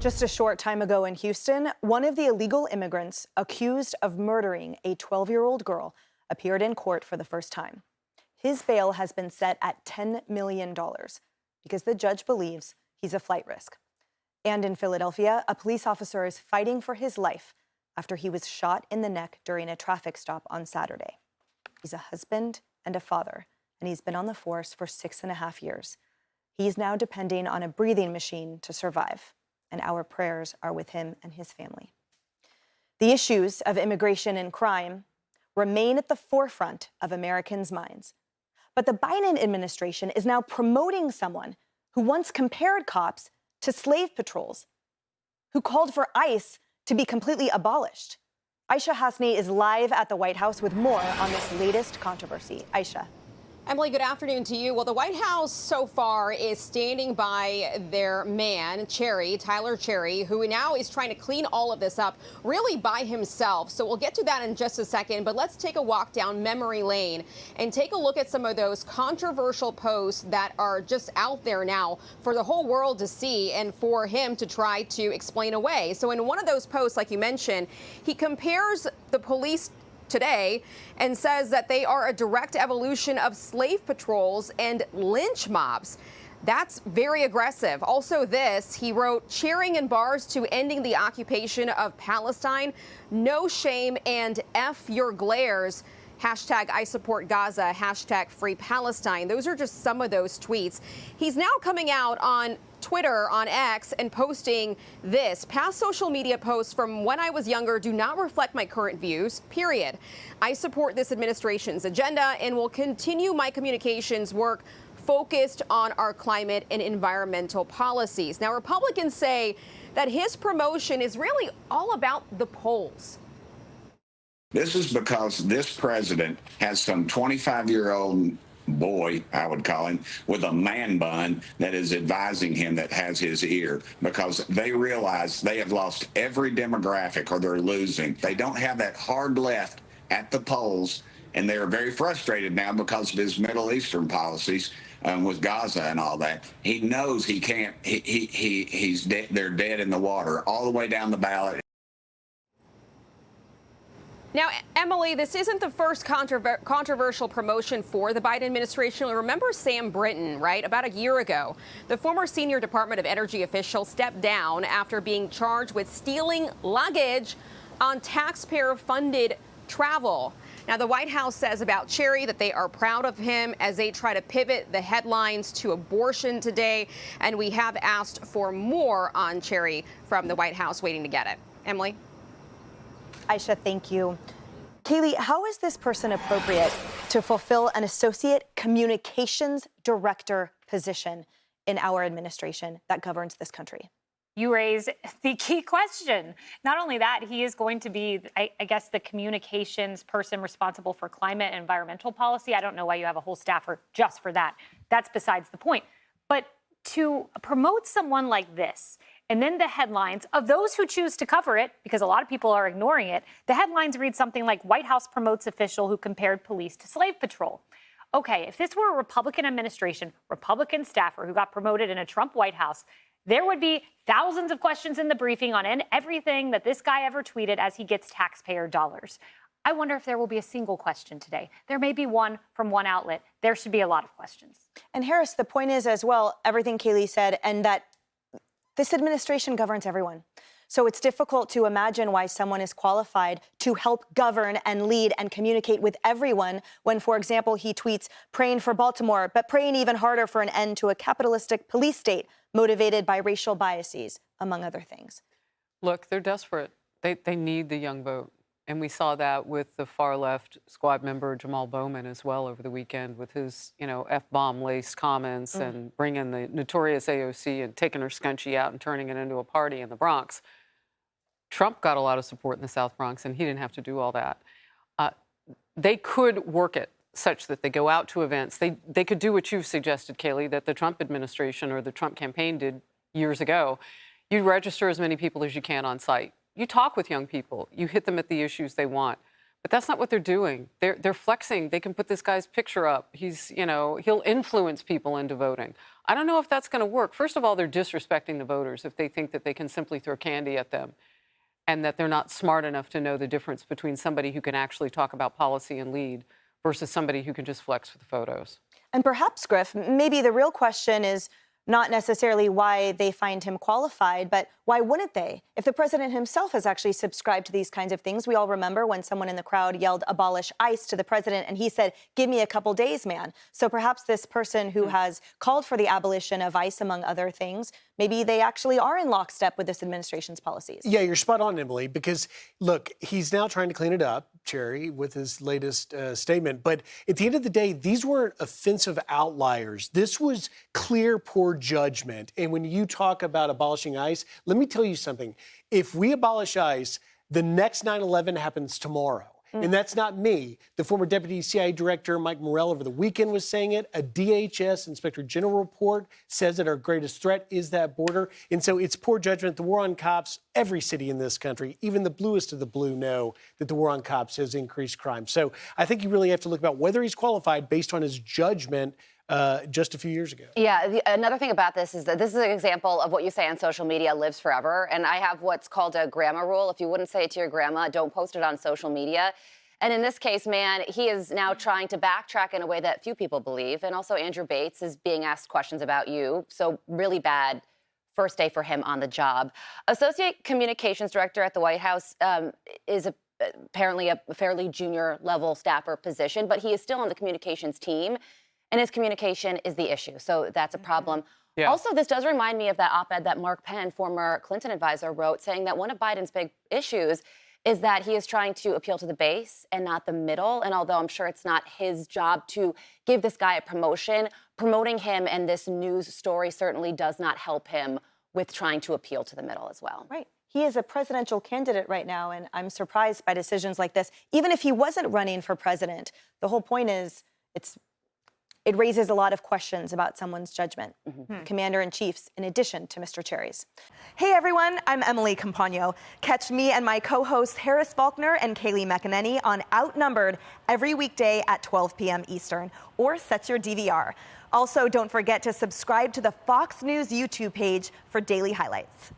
Just a short time ago in Houston, one of the illegal immigrants accused of murdering a 12-year-old girl appeared in court for the first time. His bail has been set at $10 million because the judge believes he's a flight risk. And in Philadelphia, a police officer is fighting for his life after he was shot in the neck during a traffic stop on Saturday. He's a husband and a father, and he's been on the force for 6.5 years. He's now depending on a breathing machine to survive, and our prayers are with him and his family. The issues of immigration and crime remain at the forefront of Americans' minds. But the Biden administration is now promoting someone who once compared cops to slave patrols, who called for ICE to be completely abolished. Aisha Hasni is live at the White House with more on this latest controversy. Aisha. Emily, good afternoon to you. Well, the White House so far is standing by their man, Tyler Cherry, who now is trying to clean all of this up really by himself. So we'll get to that in just a second. But let's take a walk down memory lane and take a look at some of those controversial posts that are just out there now for the whole world to see and for him to try to explain away. So in one of those posts, like you mentioned, he compares the police today and says that they are a direct evolution of slave patrols and lynch mobs. That's very aggressive. Also this, he wrote, cheering in bars to ending the occupation of Palestine, no shame and F your glares. Hashtag I support Gaza, hashtag free Palestine. Those are just some of those tweets. He's now coming out on Twitter, on X, and posting this. Past social media posts from when I was younger do not reflect my current views, period. I support this administration's agenda and will continue my communications work focused on our climate and environmental policies. Now, Republicans say that his promotion is really all about the polls. This is because this president has some 25-year-old boy, I would call him, with a man bun that is advising him, that has his ear, because they realize they have lost every demographic, or they're losing. They don't have that hard left at the polls, and they are very frustrated now because of his Middle Eastern policies with Gaza and all that. He knows he can't. He's dead. They're dead in the water all the way down the ballot. Now, Emily, this isn't the first controversial promotion for the Biden administration. Remember Sam Brinton, right? About a year ago, the former senior Department of Energy official stepped down after being charged with stealing luggage on taxpayer-funded travel. Now, the White House says about Cherry that they are proud of him as they try to pivot the headlines to abortion today. And we have asked for more on Cherry from the White House, waiting to get it. Emily? Aisha, thank you. Kaylee, how is this person appropriate to fulfill an associate communications director position in our administration that governs this country? You raise the key question. Not only that, he is going to be, I guess, the communications person responsible for climate and environmental policy. I don't know why you have a whole staffer just for that. That's besides the point. But to promote someone like this, and then the headlines of those who choose to cover it, because a lot of people are ignoring it, the headlines read something like White House promotes official who compared police to slave patrol. Okay, if this were a Republican administration, Republican staffer who got promoted in a Trump White House, there would be thousands of questions in the briefing on everything that this guy ever tweeted as he gets taxpayer dollars. I wonder if there will be a single question today. There may be one from one outlet. There should be a lot of questions. And Harris, the point is as well, everything Kaylee said, and that this administration governs everyone. So it's difficult to imagine why someone is qualified to help govern and lead and communicate with everyone when, for example, he tweets praying for Baltimore, but praying even harder for an end to a capitalistic police state motivated by racial biases, among other things. Look, they're desperate. They need the young vote. And we saw that with the far-left squad member Jamal Bowman as well over the weekend with his, F-bomb-laced comments and bringing the notorious AOC and taking her scunchie out and turning it into a party in the Bronx. Trump got a lot of support in the South Bronx, and he didn't have to do all that. They could work it such that they go out to events. They could do what you've suggested, Kaylee, that the Trump administration or the Trump campaign did years ago. You register as many people as you can on site. You talk with young people. You hit them at the issues they want. But that's not what they're doing. They're flexing. They can put this guy's picture up. He'll influence people into voting. I don't know if that's going to work. First of all, they're disrespecting the voters if they think that they can simply throw candy at them and that they're not smart enough to know the difference between somebody who can actually talk about policy and lead versus somebody who can just flex with photos. And perhaps, Griff, maybe the real question is not necessarily why they find him qualified, but why wouldn't they? If the president himself has actually subscribed to these kinds of things, we all remember when someone in the crowd yelled "abolish ICE" to the president and he said, "Give me a couple days, man." So perhaps this person who has called for the abolition of ICE, among other things, maybe they actually are in lockstep with this administration's policies. Yeah, you're spot on, Emily, because look, he's now trying to clean it up, Cherry, with his latest statement. But at the end of the day, these weren't offensive outliers. This was clear, poor judgment. And when you talk about abolishing ICE, let me tell you something. If we abolish ICE, the next 9/11 happens tomorrow. And that's not me. The former Deputy CIA Director, Mike Morrell, over the weekend was saying it. A DHS Inspector General report says that our greatest threat is that border. And so it's poor judgment. The war on cops, every city in this country, even the bluest of the blue, know that the war on cops has increased crime. So I think you really have to look about whether he's qualified based on his judgment just a few years ago. Yeah, another thing about this is that this is an example of what you say on social media lives forever. And I have what's called a grandma rule. If you wouldn't say it to your grandma, don't post it on social media. And in this case, man, he is now trying to backtrack in a way that few people believe. And also Andrew Bates is being asked questions about you. So really bad first day for him on the job. Associate Communications Director at the White House is apparently a fairly junior level staffer position, but he is still on the communications team. And his communication is the issue. So that's a problem. Yeah. Also, this does remind me of that op-ed that Mark Penn, former Clinton advisor, wrote, saying that one of Biden's big issues is that he is trying to appeal to the base and not the middle. And although I'm sure it's not his job to give this guy a promotion, promoting him and this news story certainly does not help him with trying to appeal to the middle as well. Right. He is a presidential candidate right now, and I'm surprised by decisions like this. Even if he wasn't running for president, the whole point is it raises a lot of questions about someone's judgment. Commander-in-Chief's, in addition to Mr. Cherry's. Hey everyone, I'm Emily Campagno. Catch me and my co-hosts Harris Faulkner and Kaylee McEnany on Outnumbered every weekday at 12 p.m. Eastern, or set your DVR. Also, don't forget to subscribe to the Fox News YouTube page for daily highlights.